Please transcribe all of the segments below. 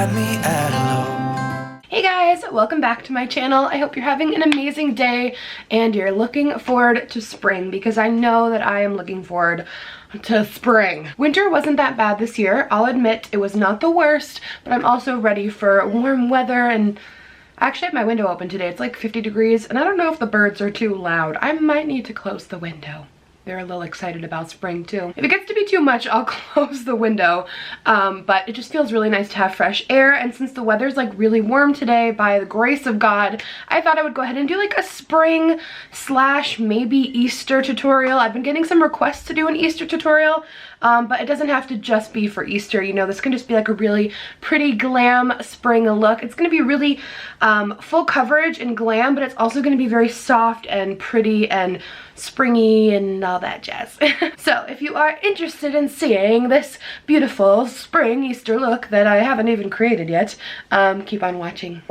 had me at hello. Hey guys, welcome back to my channel. I hope you're having an amazing day and you're looking forward to spring, because I know that I am looking forward to spring. Winter wasn't that bad this year. I'll admit it was not the worst, but I'm also ready for warm weather. And I actually have my window open today. It's like 50 degrees and I don't know if the birds are too loud. I might need to close the window. They're a little excited about spring too. If it gets to be too much, I'll close the window. But it just feels really nice to have fresh air. And since the weather's like really warm today, by the grace of God, I thought I would go ahead and do like a spring / maybe Easter tutorial. I've been getting some requests to do an Easter tutorial, but it doesn't have to just be for Easter. You know, this can just be like a really pretty glam spring look. It's gonna be really full coverage and glam, but it's also gonna be very soft and pretty and springy and all that jazz. So if you are interested in seeing this beautiful spring Easter look that I haven't even created yet, keep on watching.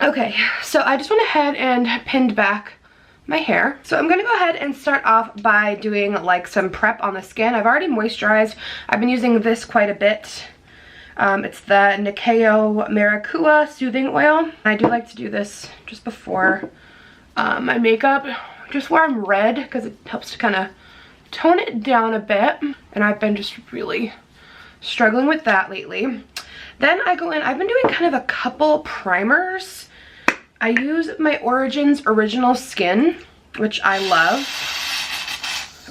Okay, so I just went ahead and pinned back my hair. So I'm gonna go ahead and start off by doing like some prep on the skin. I've already moisturized. I've been using this quite a bit. It's the Nikeo Maracuja Soothing Oil. I do like to do this just before my makeup, just where I'm red, because it helps to kind of tone it down a bit. And I've been just really struggling with that lately. Then I go in, I've been doing kind of a couple primers. I use my Origins Original Skin, which I love.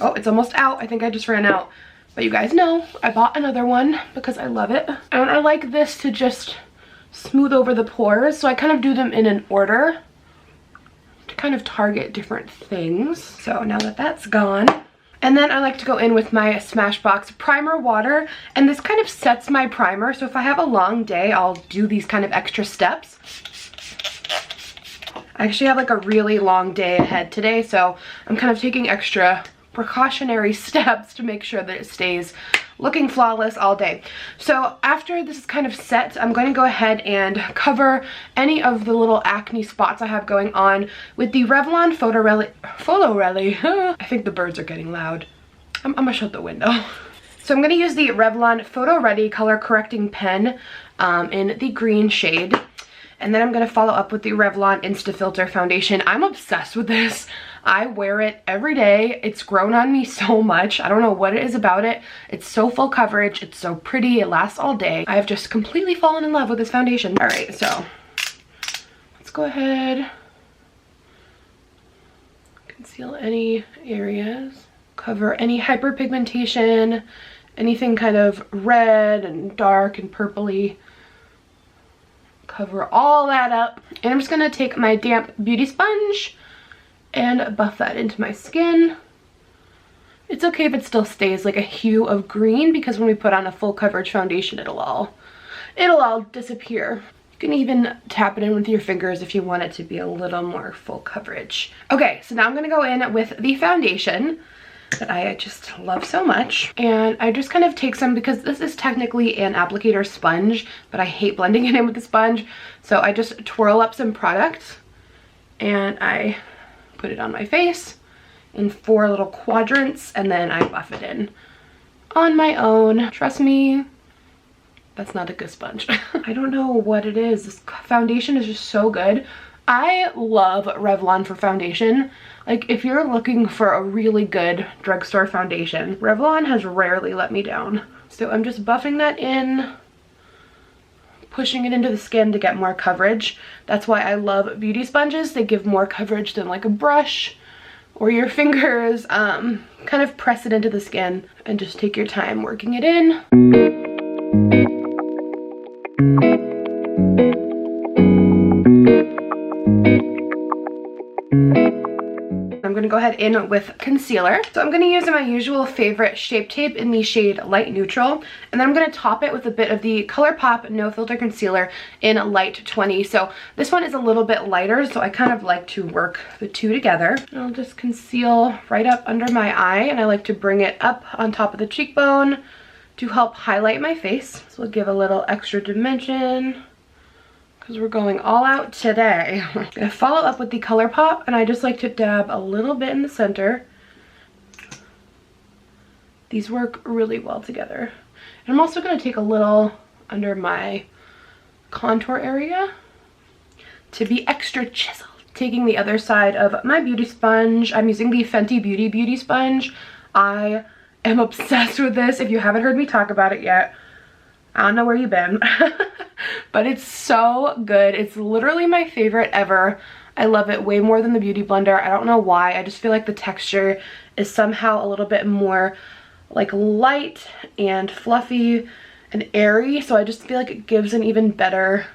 Oh, it's almost out. I think I just ran out. But you guys know I bought another one because I love it. And I like this to just smooth over the pores. So I kind of do them in an order to kind of target different things. So now that that's gone. And then I like to go in with my Smashbox Primer Water. And this kind of sets my primer. So if I have a long day, I'll do these kind of extra steps. I actually have like a really long day ahead today. So I'm kind of taking extra precautionary steps to make sure that it stays looking flawless all day. So after this is kind of set, I'm going to go ahead and cover any of the little acne spots I have going on with the Revlon Photo Rally. I think the birds are getting loud. I'm gonna shut the window. So I'm going to use the Revlon Photo Ready Color Correcting Pen in the green shade. And then I'm going to follow up with the Revlon Instafilter Foundation. I'm obsessed with this. I wear it every day. It's grown on me so much. I don't know what it is about it. It's so full coverage. It's so pretty. It lasts all day. I have just completely fallen in love with this foundation. All right, so let's go ahead. Conceal any areas. Cover any hyperpigmentation. Anything kind of red and dark and purpley. Cover all that up. And I'm just gonna take my damp beauty sponge and buff that into my skin. It's okay if it still stays like a hue of green, because when we put on a full coverage foundation, it'll all disappear. You can even tap it in with your fingers if you want it to be a little more full coverage. Okay, so now I'm gonna go in with the foundation that I just love so much. And I just kind of take some, because this is technically an applicator sponge, but I hate blending it in with the sponge. So I just twirl up some product and I put it on my face in 4 little quadrants, and then I buff it in on my own. Trust me, that's not a good sponge. I don't know what it is. This foundation is just so good. I love Revlon for foundation. Like, if you're looking for a really good drugstore foundation, Revlon has rarely let me down. So I'm just buffing that in, pushing it into the skin to get more coverage. That's why I love beauty sponges. They give more coverage than like a brush or your fingers. Kind of press it into the skin and just take your time working it in. I'm going to go ahead in with concealer. So I'm going to use my usual favorite Shape Tape in the shade Light Neutral. And then I'm going to top it with a bit of the ColourPop No Filter Concealer in Light 20. So this one is a little bit lighter, so I kind of like to work the two together. I'll just conceal right up under my eye, and I like to bring it up on top of the cheekbone to help highlight my face. So we'll give a little extra dimension, because we're going all out today. I'm gonna follow up with the ColourPop, and I just like to dab a little bit in the center These work really well together. And I'm also going to take a little under my contour area to be extra chiseled. Taking the other side of my beauty sponge. I'm using the Fenty Beauty sponge. I am obsessed with this. If you haven't heard me talk about it yet, I don't know where you've been. But it's so good. It's literally my favorite ever. I love it way more than the Beauty Blender. I don't know why. I just feel like the texture is somehow a little bit more like light and fluffy and airy. So I just feel like it gives an even better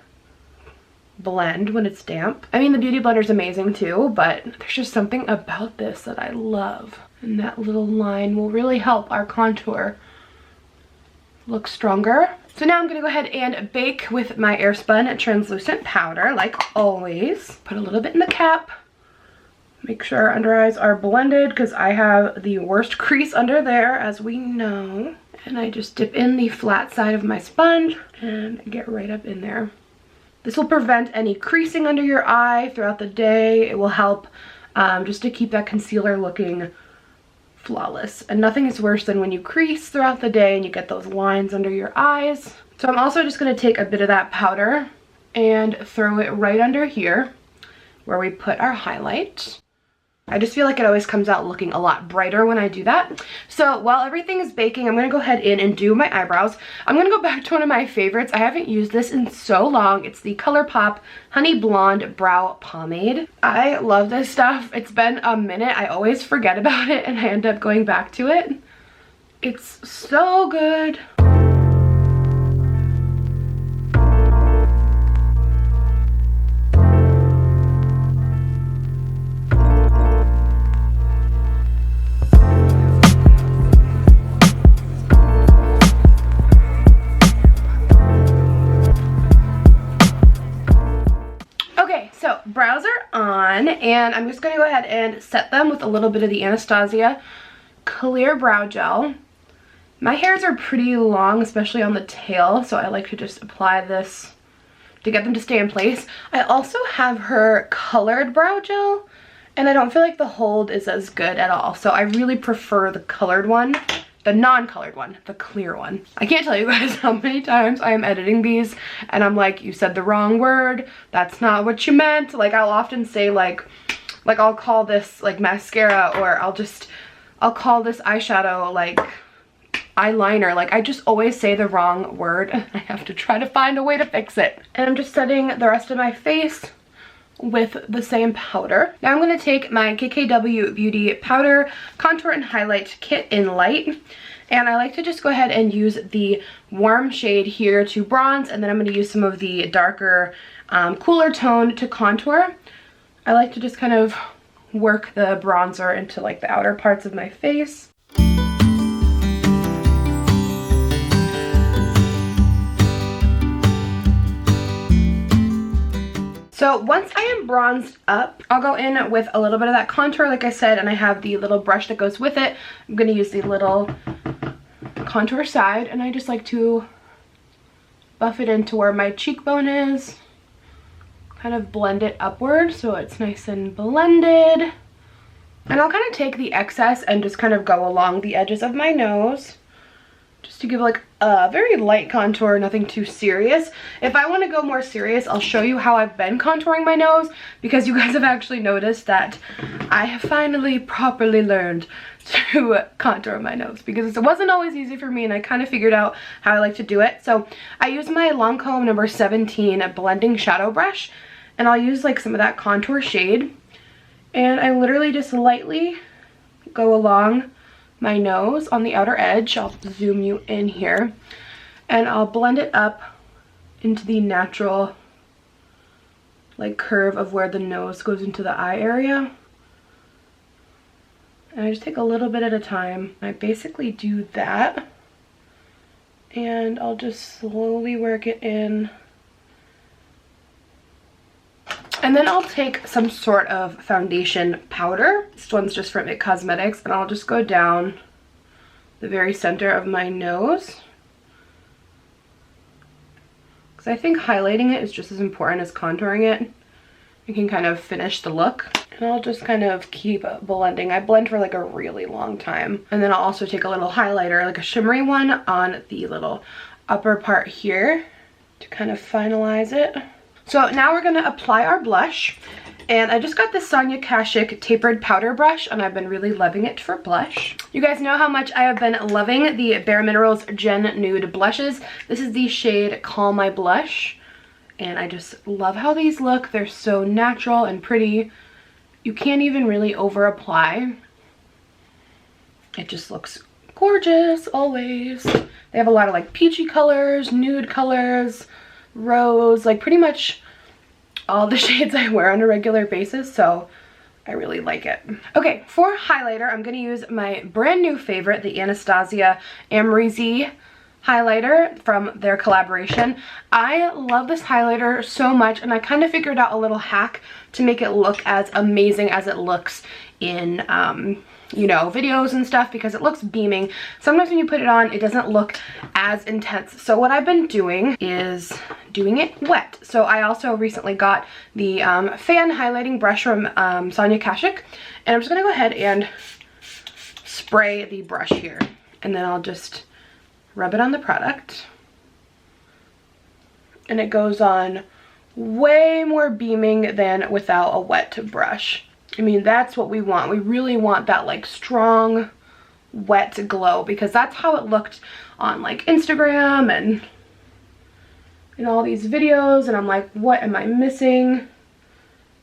blend when it's damp. I mean, the Beauty Blender is amazing too, but there's just something about this that I love. And that little line will really help our contour look stronger. So now I'm gonna go ahead and bake with my Airspun translucent powder, like always. Put a little bit in the cap. Make sure our under eyes are blended because I have the worst crease under there, as we know. And I just dip in the flat side of my sponge and get right up in there. This will prevent any creasing under your eye throughout the day. It will help just to keep that concealer looking flawless. And nothing is worse than when you crease throughout the day and you get those lines under your eyes. So I'm also just going to take a bit of that powder and throw it right under here where we put our highlight. I just feel like it always comes out looking a lot brighter when I do that. So while everything is baking, I'm going to go ahead in and do my eyebrows. I'm going to go back to one of my favorites. I haven't used this in so long. It's the ColourPop Honey Blonde Brow Pomade. I love this stuff. It's been a minute. I always forget about it and I end up going back to it. It's so good. Brows are on, and I'm just going to go ahead and set them with a little bit of the Anastasia Clear Brow Gel. My hairs are pretty long, especially on the tail, so I like to just apply this to get them to stay in place. I also have her colored brow gel, and I don't feel like the hold is as good at all, so I really prefer the colored one. The non-colored one, the clear one. I can't tell you guys how many times I am editing these and I'm like, you said the wrong word. That's not what you meant. Like I'll often say like I'll call this like mascara, or I'll call this eyeshadow like eyeliner. Like I just always say the wrong word. I have to try to find a way to fix it. And I'm just setting the rest of my face with the same powder. Now I'm going to take my KKW Beauty Powder Contour and Highlight Kit in Light, and I like to just go ahead and use the warm shade here to bronze, and then I'm going to use some of the darker cooler tone to contour. I like to just kind of work the bronzer into like the outer parts of my face. So once I am bronzed up, I'll go in with a little bit of that contour, like I said, and I have the little brush that goes with it. I'm going to use the little contour side, and I just like to buff it into where my cheekbone is. Kind of blend it upward so it's nice and blended. And I'll kind of take the excess and just kind of go along the edges of my nose, just to give like a very light contour, nothing too serious. If I want to go more serious, I'll show you how I've been contouring my nose, because you guys have actually noticed that I have finally properly learned to contour my nose, because it wasn't always easy for me, and I kind of figured out how I like to do it. So I use my Lancome number 17 blending shadow brush, and I'll use like some of that contour shade, and I literally just lightly go along my nose on the outer edge. I'll zoom you in here, and I'll blend it up into the natural like curve of where the nose goes into the eye area. And I just take a little bit at a time. I basically do that, and I'll just slowly work it in. And then I'll take some sort of foundation powder. This one's just from It Cosmetics, and I'll just go down the very center of my nose, because I think highlighting it is just as important as contouring it. you can kind of finish the look. And I'll just kind of keep blending. I blend for like a really long time. And then I'll also take a little highlighter, like a shimmery one, on the little upper part here to kind of finalize it. So now we're gonna apply our blush. And I just got this Sonia Kashuk tapered powder brush, and I've been really loving it for blush. You guys know how much I have been loving the Bare Minerals Gen Nude blushes. This is the shade Call My Blush. And I just love how these look. They're so natural and pretty. You can't even really over apply. It just looks gorgeous always. They have a lot of like peachy colors, nude colors, rose, like pretty much all the shades I wear on a regular basis, so I really like it. Okay, for highlighter, I'm gonna use my brand new favorite, the Anastasia Amrezy highlighter from their collaboration. I love this highlighter so much, and I kind of figured out a little hack to make it look as amazing as it looks in you know, videos and stuff, because it looks beaming. Sometimes when you put it on, it doesn't look as intense. So what I've been doing is doing it wet. So I also recently got the fan highlighting brush from Sonia Kashuk, and I'm just gonna go ahead and spray the brush here, and then I'll just rub it on the product. And it goes on way more beaming than without a wet brush. I mean, that's what we want. We really want that like strong, wet glow, because that's how it looked on like Instagram and in all these videos. And I'm like, what am I missing?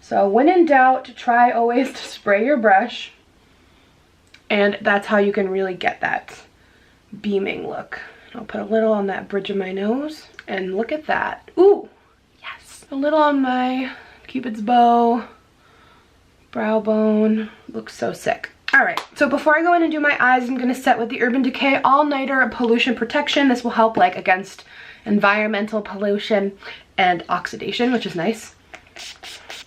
So when in doubt, try always to spray your brush. And that's how you can really get that beaming look. I'll put a little on that bridge of my nose, and look at that. Ooh, yes. A little on my Cupid's bow. Brow bone. Looks so sick. Alright, so before I go in and do my eyes, I'm going to set with the Urban Decay All Nighter Pollution Protection. This will help like against environmental pollution and oxidation, which is nice.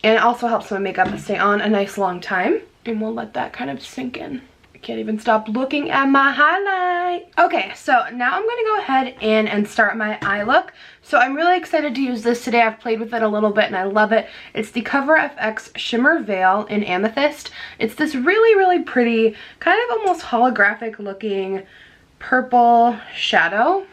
And it also helps my makeup stay on a nice long time. And we'll let that kind of sink in. I can't even stop looking at my highlight. Okay, so now I'm gonna go ahead and start my eye look. So I'm really excited to use this today. I've played with it a little bit and I love it. It's the Cover FX Shimmer Veil in Amethyst. It's this really, really pretty, kind of almost holographic looking purple shadow.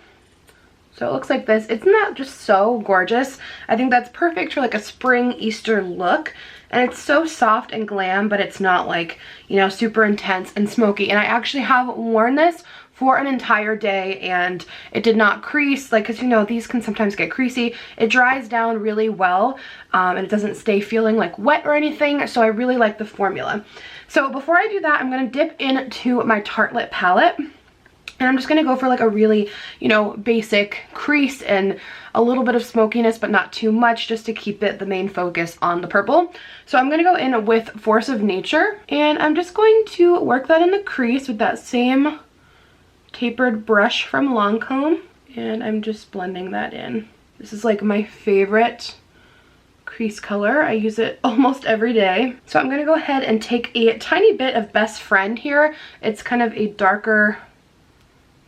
So it looks like this. Isn't that just so gorgeous? I think that's perfect for like a spring Easter look. And it's so soft and glam, but it's not like, you know, super intense and smoky. And I actually have worn this for an entire day and it did not crease, like, because you know these can sometimes get creasy. It dries down really well and it doesn't stay feeling like wet or anything, so I really like the formula. So before I do that, I'm going to dip into my Tartelette palette. And I'm just going to go for like a really, you know, basic crease and a little bit of smokiness, but not too much, just to keep it the main focus on the purple. So I'm going to go in with Force of Nature, and I'm just going to work that in the crease with that same tapered brush from Lancome. And I'm just blending that in. This is like my favorite crease color. I use it almost every day. So I'm going to go ahead and take a tiny bit of Best Friend here. It's kind of a darker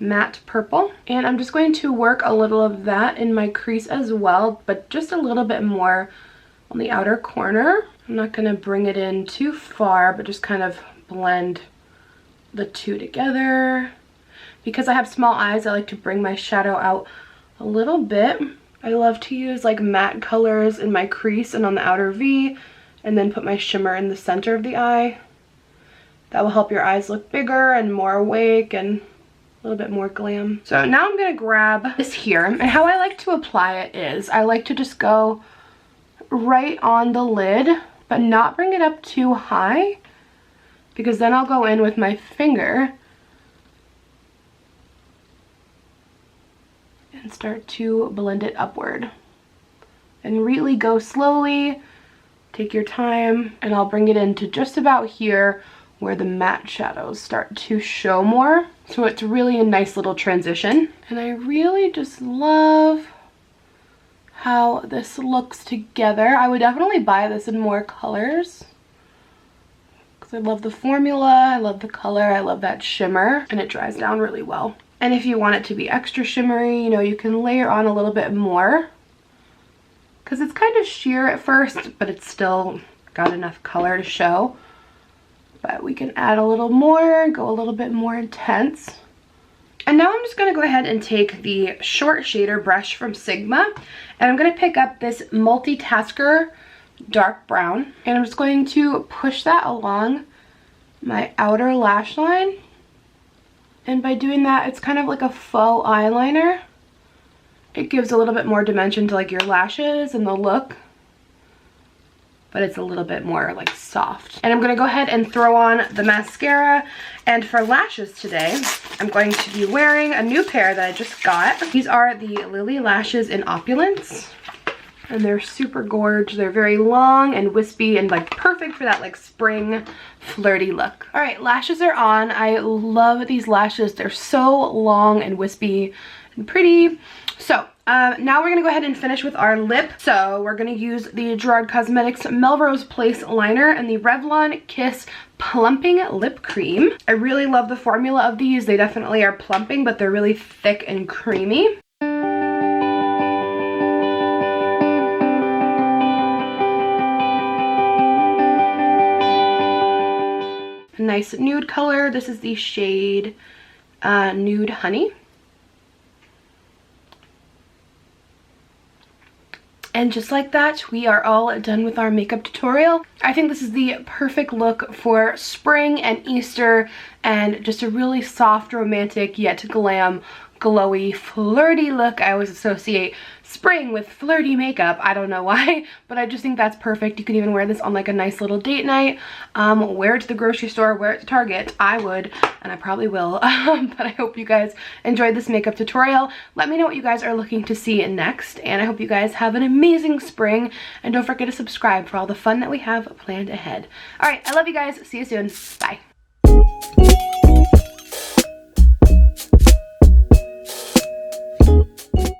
matte purple, and I'm just going to work a little of that in my crease as well, but just a little bit more on the outer corner. I'm not going to bring it in too far, but just kind of blend the two together. Because I have small eyes, I like to bring my shadow out a little bit. I love to use like matte colors in my crease and on the outer V, and then put my shimmer in the center of the eye. That will help your eyes look bigger and more awake and a little bit more glam. So now I'm gonna grab this here, and how I like to apply it is I like to just go right on the lid, but not bring it up too high, because then I'll go in with my finger and start to blend it upward. And really go slowly, take your time, and I'll bring it into just about here where the matte shadows start to show more. So it's really a nice little transition. And I really just love how this looks together. I would definitely buy this in more colors, because I love the formula, I love the color, I love that shimmer, and it dries down really well. And if you want it to be extra shimmery, you know, you can layer on a little bit more, because it's kind of sheer at first, but it's still got enough color to show. But we can add a little more, go a little bit more intense. And now I'm just going to go ahead and take the short shader brush from Sigma, and I'm going to pick up this Multitasker dark brown, and I'm just going to push that along my outer lash line. And by doing that, it's kind of like a faux eyeliner. It gives a little bit more dimension to like your lashes and the look, but it's a little bit more like soft. And I'm gonna go ahead and throw on the mascara. And for lashes today, I'm going to be wearing a new pair that I just got. These are the Lily Lashes in Opulence. And they're super gorge. They're very long and wispy and like perfect for that like spring flirty look. All right, lashes are on. I love these lashes. They're so long and wispy and pretty. So now we're gonna go ahead and finish with our lip. So we're gonna use the Gerard Cosmetics Melrose Place liner and the Revlon Kiss Plumping Lip Cream. I really love the formula of these. They definitely are plumping, but they're really thick and creamy. A nice nude color. This is the shade Nude Honey. And just like that, we are all done with our makeup tutorial. I think this is the perfect look for spring and Easter, and just a really soft, romantic, yet glam, glowy, flirty look. I always associate spring with flirty makeup. I don't know why, but I just think that's perfect. You could even wear this on like a nice little date night. Wear it to the grocery store, wear it to Target. I would, and I probably will. But I hope you guys enjoyed this makeup tutorial. Let me know what you guys are looking to see next, and I hope you guys have an amazing spring, and don't forget to subscribe for all the fun that we have planned ahead. All right, I love you guys. See you soon. Bye.